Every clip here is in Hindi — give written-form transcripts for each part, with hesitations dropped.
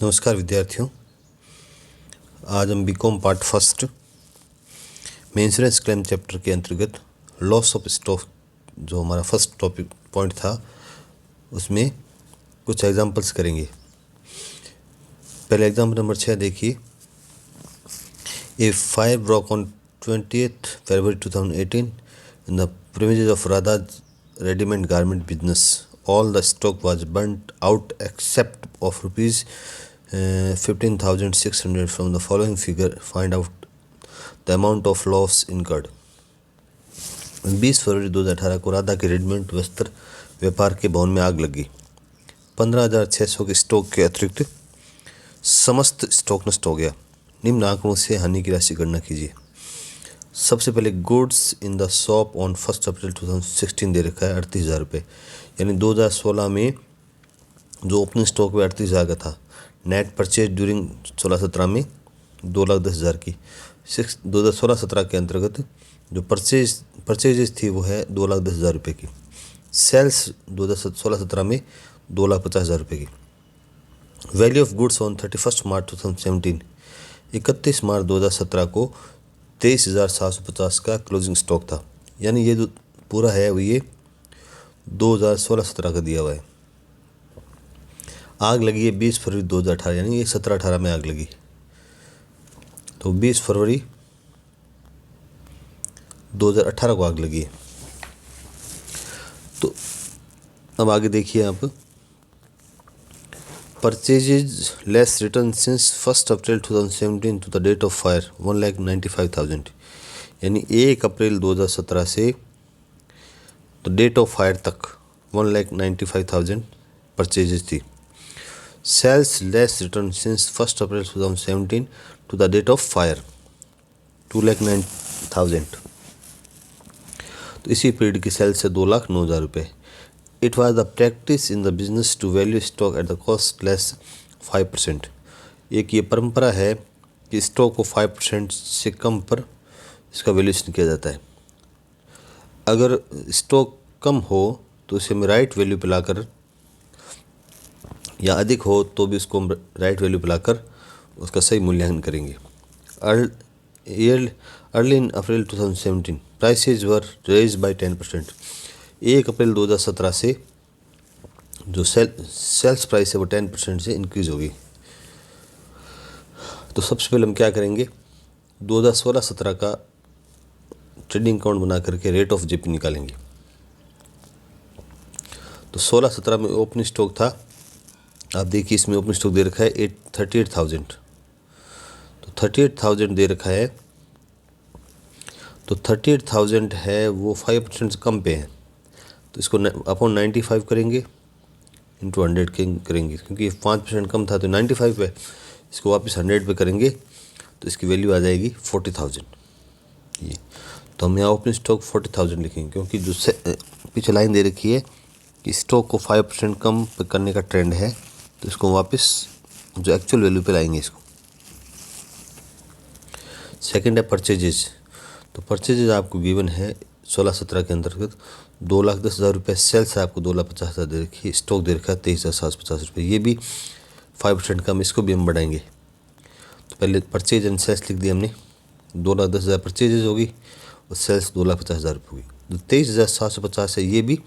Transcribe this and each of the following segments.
नमस्कार विद्यार्थियों, आज हम बीकॉम पार्ट फर्स्ट में इंश्योरेंस क्लेम चैप्टर के अंतर्गत लॉस ऑफ स्टॉक जो हमारा फर्स्ट टॉपिक पॉइंट था उसमें कुछ एग्जांपल्स करेंगे। पहले एग्जांपल नंबर 6 देखिए। A fire broke on 20th February 2018 in the premises of Radha's ready-made garment business. All the stock was burnt out except of rupees 15,600. From the following figure, find out the amount of loss incurred. 20 फरवरी 2018 को राधा के रेडीमेड वस्त्र व्यापार के भवन में आग लगी। 15,600 के स्टॉक के अतिरिक्त समस्त स्टॉक नष्ट हो गया। निम्न आंकड़ों से हानि की राशि गणना कीजिए। सबसे पहले goods in the shop on 1 अप्रैल 2016 दे रखा है 38,000 रुपये, यानी 2016 में जो ओपनिंग स्टॉक में 38,000 का था। नेट परचेज ड्यूरिंग 16-17 में 2,10,000 की। 2016-17 के अंतर्गत जो परचेजेज थी वो है 2,10,000 रुपये की। सेल्स 2016-17 में 2,50,000 रुपये की। वैल्यू ऑफ गुड्स ऑन 31 मार्च 2017, 31 मार्च 2017 को 23,750 का क्लोजिंग स्टॉक था, यानी ये जो पूरा है वो ये 2016-17 का दिया हुआ है। आग लगी है 20 फरवरी 2018, यानी ये 17-18 में आग लगी, तो 20 फरवरी 2018 को आग लगी है। तो अब आगे देखिए आप, purchases less return since 1 April 2017 to the date of fire 1,95,000, यानी 1 अप्रैल 2017 से तो डेट ऑफ फायर तक 1,95,000 परचेजेज थी। Sales less return since 1 April 2017 to the date of fire 2,09,000, तो इसी पीरियड की सेल्स है 2,09,000 रुपये। It was the practice in the business to value stock at the cost less 5%। एक ये परंपरा है कि स्टॉक को 5% से कम पर इसका वैल्यूएशन किया जाता है। अगर स्टॉक कम हो तो इसे हम राइट वैल्यू पे लाकर, या अधिक हो तो भी उसको हम राइट वैल्यू पे लाकर उसका सही मूल्यांकन करेंगे। Early in April 2017 prices were raise by 10%। 1 अप्रैल 2017 से जो सेल्स प्राइस है वो 10% से इंक्रीज होगी। तो सबसे पहले हम क्या करेंगे, 2016-17 का ट्रेडिंग अकाउंट बना करके रेट ऑफ जीपी निकालेंगे। तो 16-17 में ओपनिंग स्टॉक था, आप देखिए इसमें ओपनिंग स्टॉक दे रखा है 38,000, तो 38,000 दे रखा है, तो 38,000 है वो 5% से कम पे है, तो इसको अपॉन 95 करेंगे, इंटू 100 करेंगे, क्योंकि 5% कम था तो 95 पे, इसको वापस 100 पे करेंगे तो इसकी वैल्यू आ जाएगी 40,000। ये तो हम यहाँ ओपनिंग स्टॉक 40,000 लिखेंगे, क्योंकि जो पीछे लाइन दे रखी है कि स्टॉक को 5% कम करने का ट्रेंड है, तो इसको वापस जो एक्चुअल वैल्यू पे लाएंगे इसको। सेकंड है परचेजेज। तो परचेजेज आपको गिवन है 16-17 के अंतर्गत 2,10,000 रुपये। सेल्स आपको 2,50,000 दे रखी है। स्टॉक दे रखा है 23,750 रुपये, ये भी 5% कम, इसको भी हम बढ़ाएंगे। तो पहले परचेज एंड सेल्स लिख दिया हमने, 2,10,000 परचेजेज होगी और सेल्स 2,50,000 रुपये होगी। तो 23,750 है, ये भी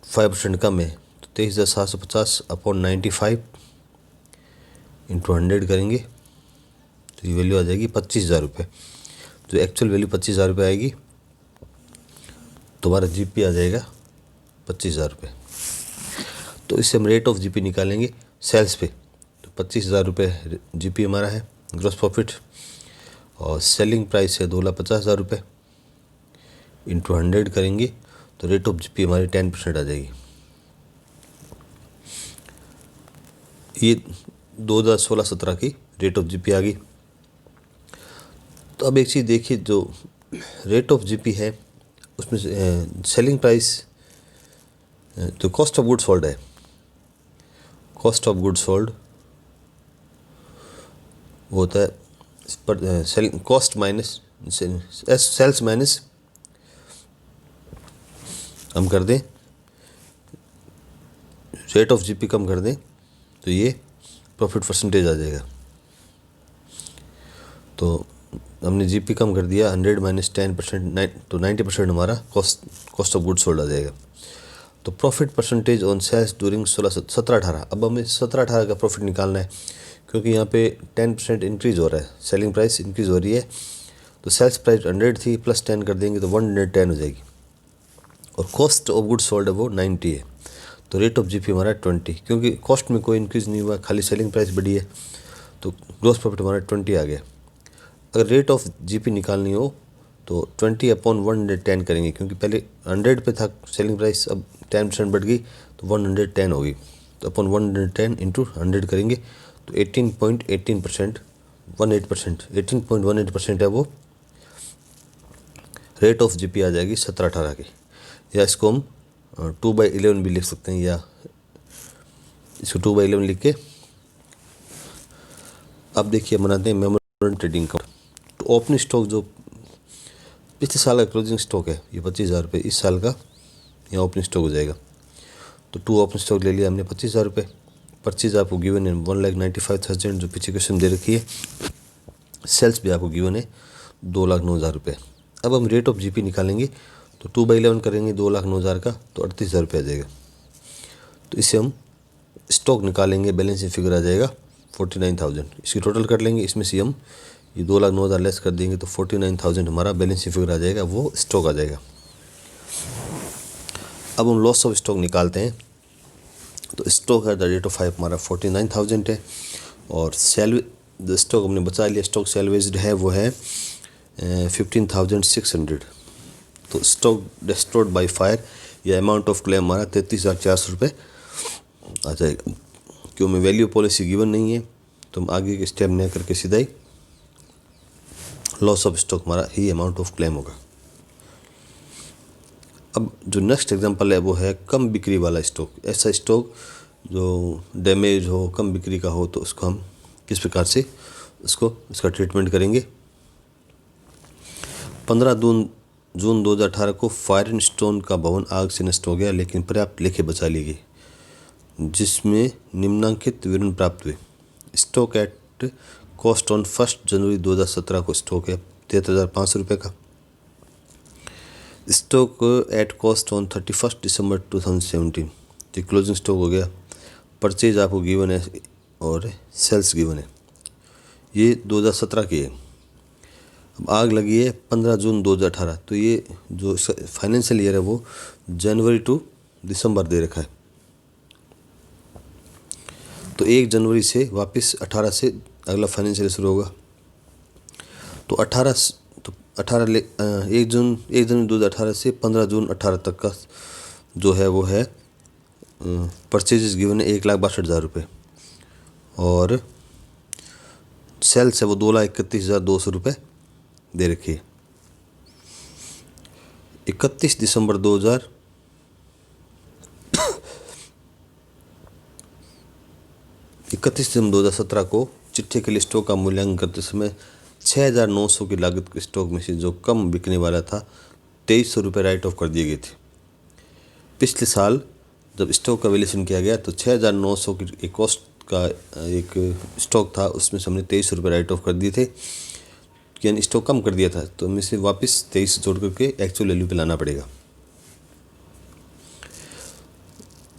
5% कम है, तो 23,750 अपॉन 95 इंटू 100 करेंगे तो ये वैल्यू आ जाएगी 25,000 रुपये। तो एक्चुअल वैल्यू 25,000 रुपये आएगी, तुम्हारा जीपी आ जाएगा 25,000 रुपये। तो इससे हम रेट ऑफ जीपी निकालेंगे सेल्स पे। तो 25,000 रुपये जीपी हमारा है, ग्रॉस प्रॉफिट, और सेलिंग प्राइस है 2,50,000 रुपये, इंटू 100 करेंगे तो रेट ऑफ जीपी हमारी 10% आ जाएगी। ये 2016-17 की रेट ऑफ जीपी आ गई। तो अब एक चीज़ देखिए, जो रेट ऑफ जीपी है उसमें सेलिंग प्राइस तो कॉस्ट ऑफ गुड्स सोल्ड है, कॉस्ट ऑफ गुड्स सोल्ड वो होता है selling cost minus sales minus, हम कर दें रेट ऑफ जीपी कम कर दें तो ये प्रॉफिट परसेंटेज आ जाएगा। तो हमने जीपी कम कर दिया 100 माइनस 10%, तो 90% हमारा कॉस्ट ऑफ गुड्स सोल्ड आ जाएगा। तो profit percentage on sales during 17-18। अब हमें 17-18 का प्रॉफिट निकालना है, क्योंकि यहाँ पे 10% इंक्रीज़ हो रहा है, सेलिंग प्राइस इंक्रीज़ हो रही है। तो सेल्स प्राइस 100 थी, प्लस 10 कर देंगे तो 110 हो जाएगी, और कॉस्ट ऑफ गुड्स सोल्ड है वो 90 है। तो रेट ऑफ जीपी हमारा 20, क्योंकि कॉस्ट में कोई इंक्रीज़ नहीं हुआ, खाली सेलिंग प्राइस बढ़ी है, तो ग्रॉस प्रॉफिट हमारा 20 आ गया। अगर रेट ऑफ जीपी निकालनी हो तो 20/110 करेंगे, क्योंकि पहले 100 पे था सेलिंग प्राइस, अब 10% बढ़ गई तो 110 होगी। तो अपन 110 इंटू 100 करेंगे तो 18.18%, 18% है वो रेट ऑफ जीपी आ जाएगी 17-18 की। या इसको हम 2/11 भी लिख सकते हैं, या इसको 2/11 लिख के अब देखिए बनाते हैं मेमोरेंडम ट्रेडिंग अकाउंट। तो ओपनिंग स्टॉक जो पिछले साल का क्लोजिंग स्टॉक है, ये 25,000 रुपये इस साल का यहाँ ओपनिंग स्टॉक हो जाएगा। तो 2 ओपनिंग स्टॉक ले लिया हमने 25,000 रुपये। परचेज आपको गिवन है 1,95,000 जो पीछे क्वेश्चन दे रखी है। सेल्स भी आपको गिवन है 2,09,000 रुपये। अब हम रेट ऑफ जीपी निकालेंगे, तो 2/11 करेंगे 2,09,000 का, तो 38,000 रुपये आ जाएगा। तो इससे हम स्टॉक निकालेंगे, बैलेंस फिगर आ जाएगा 49,000। इसकी टोटल कर लेंगे, इसमें से हम ये 2,09,000 लेस कर देंगे तो 49,000 हमारा बैलेंस फिगर आ जाएगा, वो स्टॉक आ जाएगा। अब हम लॉस ऑफ स्टॉक निकालते हैं। तो स्टॉक है द रेट ऑफ 5 हमारा 49,000 है, और जो स्टॉक हमने बचा लिया, स्टॉक सेल्वेज है वो है 15,600। तो स्टॉक डिस्ट्रॉयड बाय फायर, या अमाउंट ऑफ क्लेम हमारा 33,400 रुपये आ जाएगा। क्यों में वैल्यू पॉलिसी गिवन नहीं है, तो हम आगे के स्टेप नहीं करके सीधा ही लॉस ऑफ स्टॉक हमारा ही अमाउंट ऑफ क्लेम होगा। अब जो नेक्स्ट एग्जांपल है वो है कम बिक्री वाला स्टॉक। ऐसा स्टॉक जो डैमेज हो, कम बिक्री का हो, तो उसको हम किस प्रकार से इसका ट्रीटमेंट करेंगे। 15 जून 2018 को फायर एंड स्टोन का भवन आग से नष्ट हो गया, लेकिन पर्याप्त लेखे बचा ली गई, जिसमें निम्नांकित विवरण प्राप्त हुए। स्टॉक एट कॉस्ट ऑन 1 जनवरी 2017 को स्टॉक है 73,500 रुपये का। स्टॉक एट कॉस्ट ऑन 31 दिसंबर 2017, ये क्लोजिंग स्टॉक हो गया। परचेज आपको गिवन है और सेल्स गिवन है, ये 2017 की है। अब आग लगी है 15 जून 2018, तो ये जो फाइनेंशियल ईयर है वो जनवरी टू दिसंबर दे रखा है। तो 1 जनवरी से वापस 18 से अगला फाइनेंशियल शुरू होगा। तो 1 जनवरी 2018 से 15 जून 18 तक का जो है वो है परचेजेस गिवन है 1,62,000 रुपये, और सेल्स है वो 2,31,200 रुपये दे रखी है। 31 दिसंबर 2017 को चिट्ठे के लिए स्टॉक का मूल्यांकन करते समय 6,900 की लागत के स्टॉक में से जो कम बिकने वाला था 2,300 रुपये राइट ऑफ कर दिए गए थे। पिछले साल जब स्टॉक का वैल्यूएशन किया गया तो 6,900 की एक कॉस्ट का एक स्टॉक था, उसमें से हमने 2,300 रुपये राइट ऑफ कर दिए थे, यानी स्टॉक कम कर दिया था। तो हमें से वापस 23 जोड़ करके एक्चुअल वैल्यू पे लाना पड़ेगा।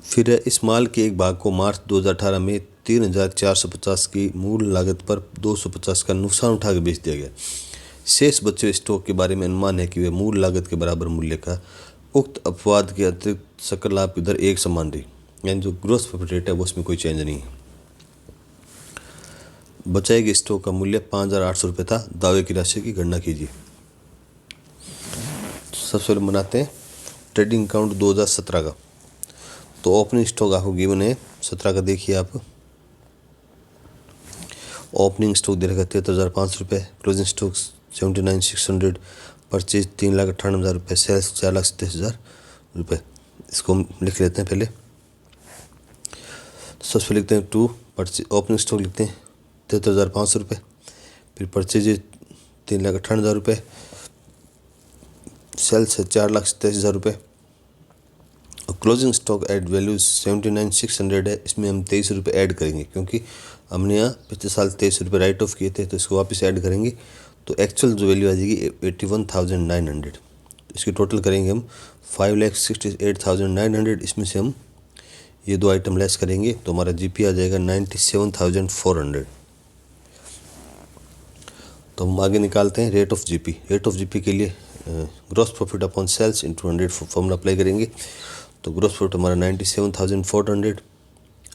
फिर इस माल के एक भाग को मार्च 2018 में 3,450 की मूल लागत पर 250 का नुकसान उठा के बेच दिया गया। शेष बचे हुए स्टॉक के बारे में अनुमान है कि वे मूल लागत के बराबर मूल्य का। उक्त अपवाद के अतिरिक्त सकल लाभ की दर एक समान रही, यानी जो ग्रोस प्रॉफिट रेट है वो उसमें कोई चेंज नहीं है। बचाए गए स्टॉक का मूल्य 5,800 रुपये था। दावे की राशि की गणना कीजिए। सबसे पहले बनाते हैं ट्रेडिंग अकाउंट 2017 का। तो ओपनिंग स्टॉक आपको गिवन है 17 का, देखिए आप ओपनिंग स्टॉक दे रखा 73,500 रुपये, क्लोजिंग स्टॉक 79,600, परचेज 3,98,000 रुपये, सेल्स 4,27,000 रुपये। इसको हम लिख लेते हैं पहले। सबसे पहले लिखते हैं 2 परचेज, ओपनिंग स्टॉक लिखते हैं 73,500 रुपये, फिर परचेज 3,98,000 रुपये, सेल्स है 4,27,000 रुपये, क्लोजिंग स्टॉक एड वैल्यू 79,600 है, इसमें हम 23 रुपये ऐड करेंगे क्योंकि हमने यहाँ पिछले साल 23 रुपये राइट ऑफ किए थे, तो इसको वापस ऐड करेंगे तो एक्चुअल जो वैल्यू आ जाएगी 81,900। इसकी टोटल करेंगे हम 5,68,900। इसमें से हम ये दो आइटम लेस करेंगे तो हमारा जीपी आ जाएगा 97,400। तो हम आगे निकालते हैं rate of G P. Rate of G P के लिए gross profit upon sales into 100 formula apply करेंगे। तो ग्रॉस प्रॉफिट हमारा 97,400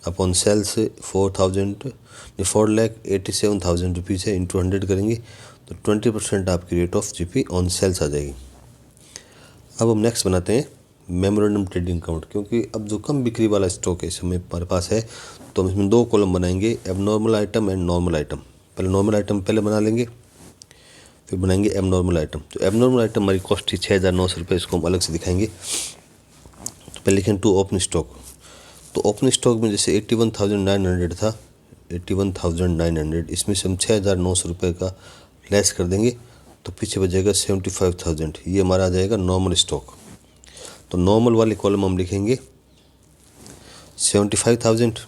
अपॉन सेल्स 4,87,000 रुपीज़ है, इंटू 100 करेंगे तो 20% आपकी rate of G P on sales आ जाएगी। अब हम नेक्स्ट बनाते हैं मेमोरेंडम ट्रेडिंग अकाउंट, क्योंकि अब जो कम बिक्री वाला स्टॉक है इस समय हमारे पास है, तो हम इसमें दो कॉलम बनाएंगे, abnormal item and normal item. पहले नॉर्मल आइटम पहले बना लेंगे, फिर बनाएंगे एबनॉर्मल आइटम। तो एबनॉर्मल आइटम हमारी कॉस्ट थी 6,900 रुपये, इसको हम अलग से दिखाएंगे। तो पहले लिखें टू ओपन स्टॉक। तो ओपन स्टॉक में जैसे 81,900 था, 81,900, इसमें से हम 6,900 रुपये का लेस कर देंगे तो पीछे बचेगा 75,000। ये हमारा आ जाएगा नॉर्मल स्टॉक। तो नॉर्मल वाले कॉलम हम लिखेंगे 75,000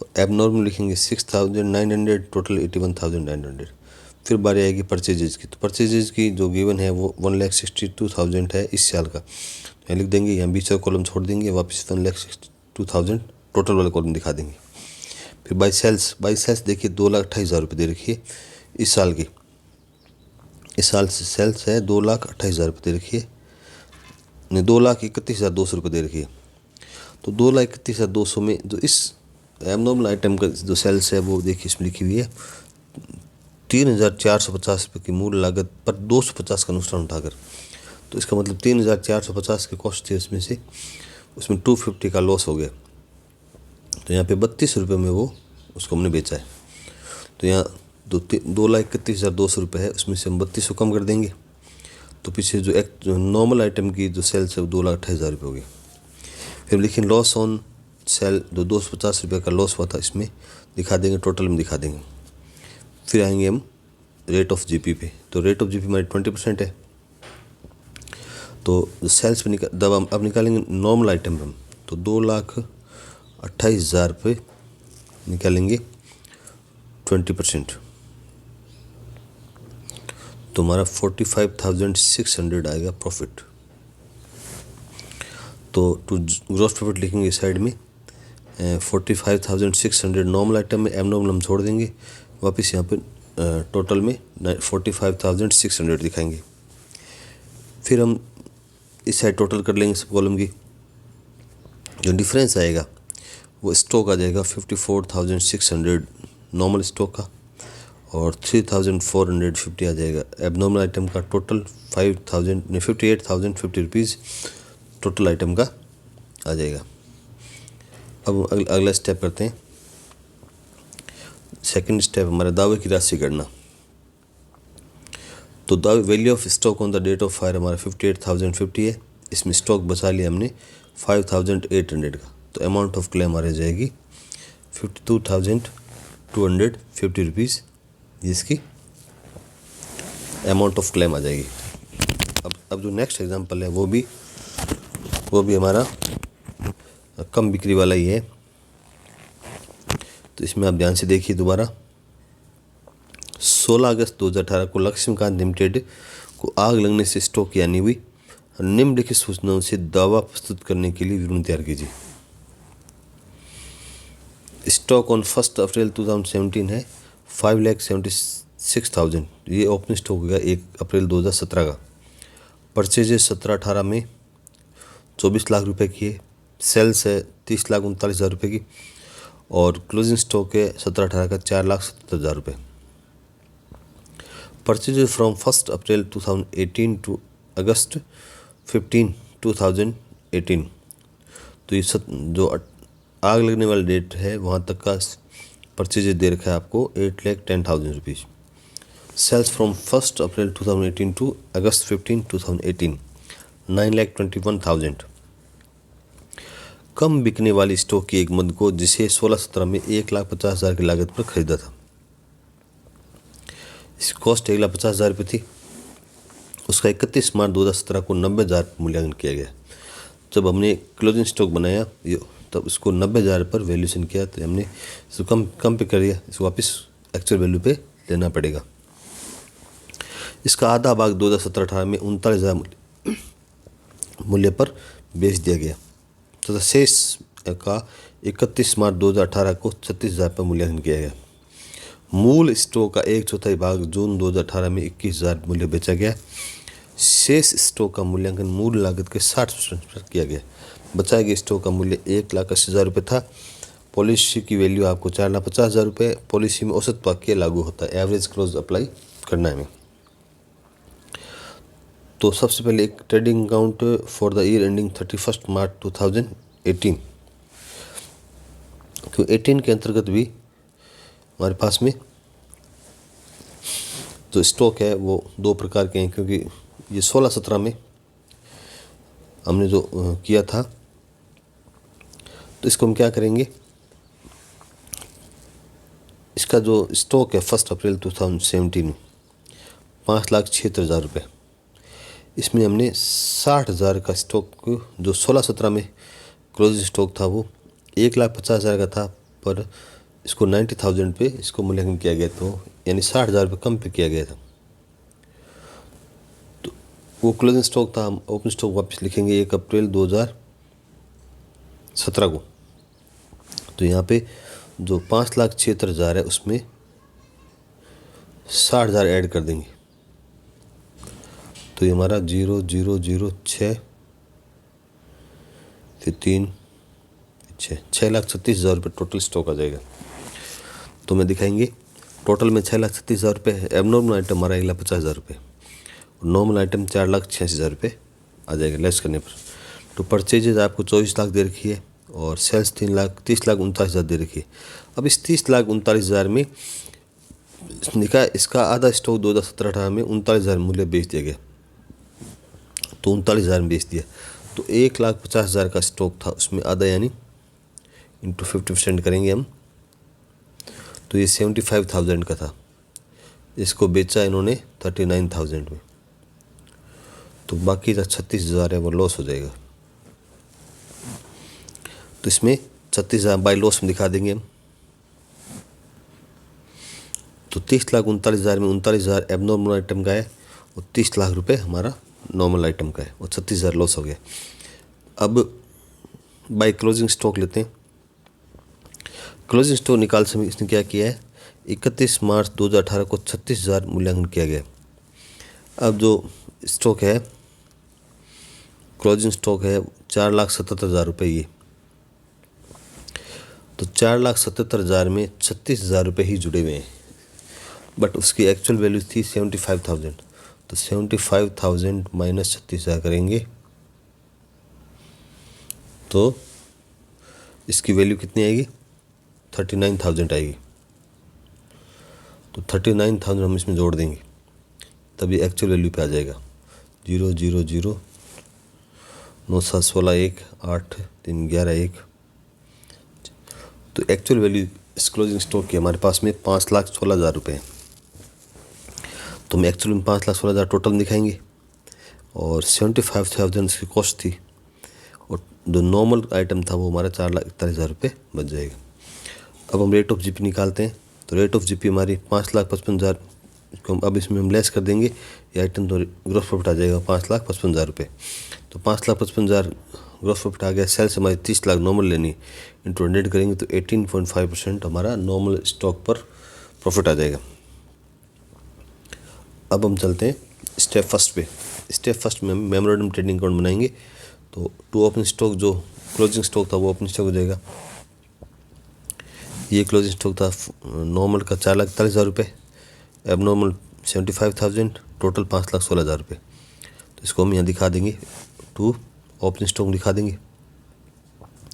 और एबनॉर्मल लिखेंगे 6,900, टोटल 81,900। फिर बारी आएगी परचेजेज की। तो परचेजेज की जो गिवन है वो 1,62,000 है इस साल का, यहाँ लिख देंगे, यहाँ बीच का कॉलम छोड़ देंगे, वापस 1,62,000 टोटल वाला कॉलम दिखा देंगे। फिर बाई सेल्स देखिए 2,28,000 रुपये दे रखी है इस साल की। इस साल से सेल्स है 2,28,000 रुपये दे रखी है, नहीं 2,31,200 रुपये दे रखी है। तो 2,31,200 में जो इस एबनॉर्मल आइटम का जो सेल्स है वो देखिए इसमें लिखी हुई है 3,450 रुपये की मूल लागत पर 250 का नुकसान उठाकर। तो इसका मतलब 3,450 की कॉस्ट थी, उसमें 250 का लॉस हो गया। तो यहाँ पे 32 रुपये में वो उसको हमने बेचा है। तो यहाँ 2,31,200 रुपये है, उसमें से हम 32 को कम कर देंगे तो पीछे जो नॉर्मल आइटम की जो सेल्स है वो 2,28,000 रुपये होगी। फिर लिखें लॉस ऑन सेल, जो 250 रुपये का लॉस हुआ था इसमें दिखा देंगे, टोटल में दिखा देंगे। फिर आएंगे हम रेट ऑफ जीपी पे। तो रेट ऑफ जीपी हमारी 20% है। तो सेल्स पे अब निकालेंगे नॉर्मल आइटम पे हम, तो 2,28,000 रुपये निकालेंगे 20%, तो हमारा 45,600 आएगा प्रॉफिट। तो टू ग्रॉस प्रॉफिट लिखेंगे साइड में 45,600 नॉर्मल आइटम में, एबनॉर्मल हम छोड़ देंगे, वापस यहाँ पे टोटल में 45,600 दिखाएंगे। फिर हम इस साइड टोटल कर लेंगे सब कॉलम की। जो डिफरेंस आएगा वो स्टॉक आ जाएगा 54,600 नॉर्मल स्टॉक का और 3,450 आ जाएगा एबनॉर्मल आइटम का। टोटल 58,050 रुपीज़ टोटल आइटम का आ जाएगा। अब अगला स्टेप करते हैं। सेकंड स्टेप हमारा दावे की राशि गणना। तो दावे value of stock on the date of fire हमारा 58,050 है, इसमें स्टॉक बचा लिया हमने 5,800 का। तो अमाउंट ऑफ क्लेम हमारी जाएगी 52,250 रुपीज़, जिसकी अमाउंट ऑफ क्लेम आ जाएगी। अब जो नेक्स्ट एग्जांपल है वो भी हमारा कम बिक्री वाला ही है। तो इसमें आप ध्यान से देखिए दोबारा। 16 अगस्त 2018 को लक्ष्मीकांत लिमिटेड को आग लगने से स्टॉक की हानि हुई। निम्नलिखित सूचनाओं से दावा प्रस्तुत करने के लिए विवरण तैयार कीजिए। स्टॉक ऑन 1 अप्रैल 2017 है 5,76,000, ये ओपन स्टॉक होगा 1 अप्रैल 2017 का। परचेजेज 17-18 में 24 लाख रुपए की है। सेल्स है 30,39,000 रुपये की और क्लोजिंग स्टॉक है 17-18 का 4,77,000 रुपये। Purchases from 1 April 2018 to August 15, 2018, तो ये जो आग लगने वाली डेट है वहाँ तक का परचेजेज दे रखा है आपको 8,10,000 rupees. Sales from 1 April 2018 to August 15, 2018 9,21,000। कम बिकने वाली स्टॉक की एक मद को जिसे 16-17 में 1,50,000 की लागत पर खरीदा था। इसकी कॉस्ट 1,50,000 रुपये थी। उसका 31 मार्च 2017 को 90,000 मूल्यांकन किया गया। जब हमने क्लोजिंग स्टॉक बनाया ये, तब इसको 90,000 पर वैल्यूशन किया, तो हमने इसको कम पे कर दिया, इसको वापस एक्चुअल वैल्यू पे लेना पड़ेगा। इसका आधा भाग 2017-18 में 39,000 मूल्य पर बेच दिया गया तथा शेष का 31 मार्च 2018 को 36,000 पर मूल्यांकन किया गया। मूल स्टॉक का 1/4 भाग जून 2018 में 21,000 मूल्य बेचा गया। शेष स्टॉक का मूल्यांकन मूल लागत के 60% पर किया गया। बचाए गए स्टॉक का मूल्य 1,80,000 रुपये था। पॉलिसी की वैल्यू आपको 4,50,000 रुपये। पॉलिसी में औसत वाक्य लागू होता है, एवरेज क्लोज अप्लाई करना है हमें। तो सबसे पहले एक trading account for the year ending 31 मार्च 2018, तो 18 के अंतर्गत भी हमारे पास में जो स्टॉक है वो दो प्रकार के हैं, क्योंकि ये 16-17 में हमने जो किया था। तो इसको हम क्या करेंगे, इसका जो स्टॉक है 1 अप्रैल 2017 में 5,76,000 रुपये, इसमें हमने 60,000 का स्टॉक जो 16-17 में क्लोजिंग स्टॉक था वो 1,50,000 का था, पर इसको 90,000 पे इसको मूल्यांकन किया गया, तो यानी 60,000 रुपये कम पे किया गया था। तो वो क्लोजिंग स्टॉक था, हम ओपन स्टॉक वापस लिखेंगे 1 अप्रैल 2017 को। तो यहाँ पे जो 5,76,000 है उसमें 60,000 ऐड कर देंगे, तो ये हमारा 0,006 फिर 3 6,36,000 रुपये टोटल स्टॉक आ जाएगा। तो मैं दिखाएंगे टोटल में 6,36,000 रुपये है। एबनॉर्मल आइटम हमारा 1,50,000 रुपये और नॉर्मल आइटम 4,86,000 रुपये आ जाएगा लेस करने पर। तो परचेजेज आपको 24 लाख दे रखी है और सेल्स 30,39,000 दे रखी है। अब इस 30,39,000 में इसका आधा स्टॉक 2017-18 में 39,000 मूल्य बेच दिया गया, तो 39,000 में बेच दिया। तो 1,50,000 का स्टॉक था, उसमें आधा यानी इंटू 50% करेंगे हम, तो ये 75,000 का था। इसको बेचा इन्होंने 39,000 में, तो बाकी का 36,000 है वो लॉस हो जाएगा। तो इसमें 36,000 बाई लॉस में दिखा देंगे हम। तो 30,39,000 में 39,000 एबनॉर्मल आइटम का है और 30 लाख रुपए हमारा नॉर्मल आइटम का है और 36,000 लॉस हो गया। अब बाई क्लोजिंग स्टॉक लेते हैं। क्लोजिंग स्टॉक निकाल समय इसने क्या किया है, 31 मार्च 2018 को 36,000 मूल्यांकन किया गया। अब जो स्टॉक है क्लोजिंग स्टॉक है 4,77,000 रुपये ये, तो 4,77,000 में 36,000 रुपये ही जुड़े हुए हैं, बट उसकी एक्चुअल वैल्यू थी 75,000। तो 75,000 माइनस 36,000 करेंगे तो इसकी वैल्यू कितनी आएगी, 39,000 आएगी। तो 39,000 हम इसमें जोड़ देंगे, तभी एक्चुअल वैल्यू पे आ जाएगा। 0,0,0 9 7 16 1 8 3 11 1। तो एक्चुअल वैल्यू इस क्लोजिंग स्टॉक की हमारे पास में 5,16,000 रुपये है। तो हम एक्चुअल में 5,16,000 टोटल दिखाएंगे और 75,000 इसकी कॉस्ट थी और जो नॉर्मल आइटम था वो हमारा 4,41,000 रुपये बच जाएगा। अब हम रेट ऑफ जीपी निकालते हैं। तो रेट ऑफ जीपी हमारी 5,55,000 को अब इसमें हम लेस कर देंगे, ये आइटम तो ग्रॉस प्रॉफिट आ जाएगा 5,55,000 रुपये। तो 5,55,000 ग्रॉस प्रॉफिट आ गया। सेल्स हमारी 30 लाख नॉर्मल लेनी, इंटू 100 करेंगे तो 18.5% हमारा नॉर्मल स्टॉक पर प्रॉफिट आ जाएगा। अब हम चलते हैं स्टेप फर्स्ट पे। स्टेप फर्स्ट में हम मेमोरेंडम ट्रेडिंग अकाउंट बनाएंगे। तो टू ओपन स्टॉक जो क्लोजिंग स्टॉक था वो ओपन स्टॉक हो जाएगा। ये क्लोजिंग स्टॉक था नॉर्मल का 4,41,000 रुपये, एबनॉर्मल 75,000, टोटल 5,16,000 रुपये। तो इसको हम यहाँ दिखा देंगे, टू ओपन स्टॉक दिखा देंगे।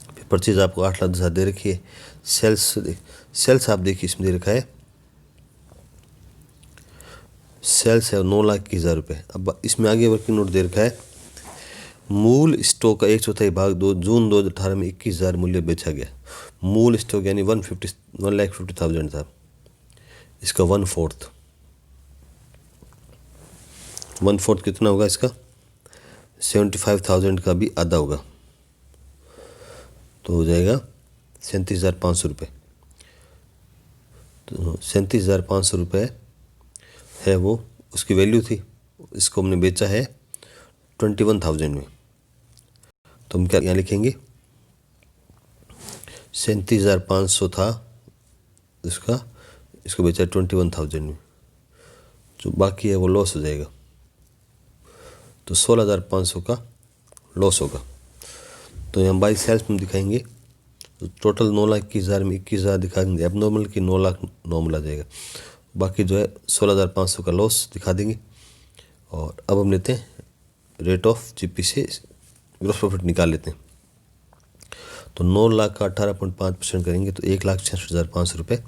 फिर परचेज आपको 8,10,000 दे रखी है। सेल्स आप देखिए इसमें दे रखा है, सेल्स है 9,21,000 रुपये। अब इसमें आगे वर्किंग नोट दे रखा है, मूल स्टॉक का 1/4 भाग जून 2018 में 21,000 मूल्य बेचा गया। मूल स्टॉक यानी 1,50,000 था, इसका 1/4 कितना होगा इसका, 75,000 का भी आधा होगा। तो हो जाएगा 37,500 रुपये। तो 37,500 रुपये है वो, उसकी वैल्यू थी। इसको हमने बेचा है 21,000 में। तो हम क्या यहाँ लिखेंगे, 37,500 था इसका, इसको बेचा 21,000 में, जो बाकी है वो लॉस हो जाएगा। तो 16,500 का लॉस होगा। तो यहाँ बाई सेल्स में दिखाएंगे तो टोटल 9,21,000 में 21,000 दिखा देंगे अब नॉर्मल की 9 लाख नॉर्मल आ जाएगा। बाकी जो है 16,500 का लॉस दिखा देंगे। और अब हम लेते हैं रेट ऑफ जीपी से ग्रॉस प्रॉफिट निकाल लेते हैं। तो 9 लाख का 18.5% करेंगे तो 1,66,500 रुपये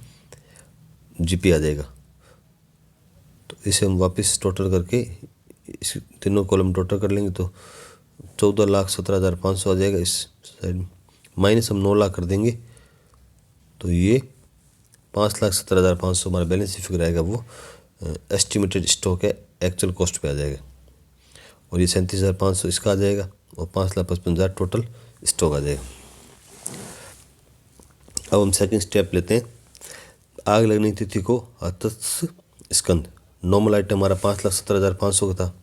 जीपी आ जाएगा। तो इसे हम वापस टोटल करके इस तीनों कॉलम टोटल कर लेंगे तो 14,17,500 आ जाएगा इस साइड में। माइनस हम 9 लाख कर देंगे तो ये 5,17,500 हमारा बैलेंस फिगर आएगा, वो एस्टिमेटेड स्टॉक है, एक्चुअल कॉस्ट पे आ जाएगा। और ये 37,500 इसका आ जाएगा और 5,55,000 टोटल स्टॉक आ जाएगा। अब हम सेकंड स्टेप लेते हैं। आग लगने की तिथि को अतः स्कंद। नॉर्मल आइटम हमारा 5,17,500 का था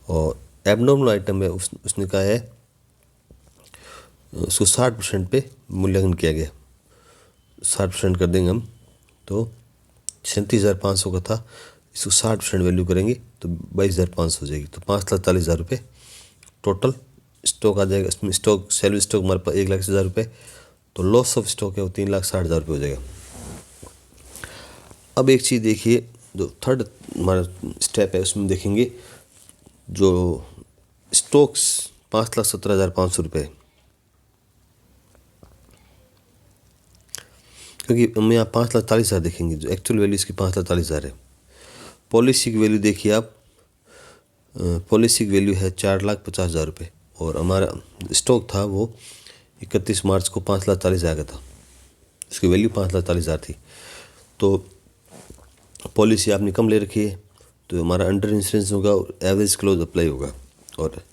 और एबनॉर्मल आइटम है उसने कहा है उसको 60% पे मूल्यांकन किया गया। 60% कर देंगे हम तो 37,500 का था, इसको 60% वैल्यू करेंगे तो 22,500 हो जाएगी। तो 5,40,000 रुपये टोटल स्टॉक आ जाएगा। इसमें स्टॉक सैलरी स्टॉक हमारे पास 1,00,000 रुपये, तो लॉस ऑफ स्टॉक है वो 3,60,000 रुपये हो जाएगा। अब एक चीज़ देखिए, जो थर्ड हमारा स्टेप है उसमें देखेंगे जो स्टॉक्स 5,17,500 रुपये, क्योंकि हम यहाँ 5,40,000 देखेंगे, जो एक्चुअल वैल्यू इसकी 5,40,000 है। पॉलिसी की वैल्यू देखिए आप, पॉलिसी की वैल्यू है 4,50,000 रुपये और हमारा स्टॉक था वो 31 मार्च को 5,40,000 का था, इसकी वैल्यू 5,40,000 थी। तो पॉलिसी आपने कम ले रखी है तो हमारा अंडर इंश्योरेंस होगा और एवरेज क्लोज अप्लाई होगा। और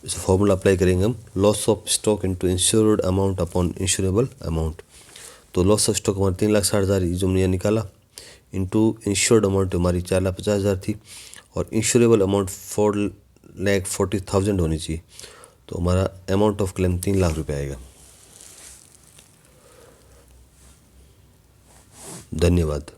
इस फॉर्मूला अप्लाई करेंगे हम, loss of stock into insured amount upon insurable amount. तो लॉस ऑफ स्टॉक हमारा 3,60,000 जो हमने यहाँ निकाला इंटू इंश्योर्ड अमाउंट हमारी 4,50,000 थी और इंश्योरेबल अमाउंट 4,40,000 होनी चाहिए। तो हमारा अमाउंट ऑफ क्लेम 3 लाख रुपये आएगा। धन्यवाद।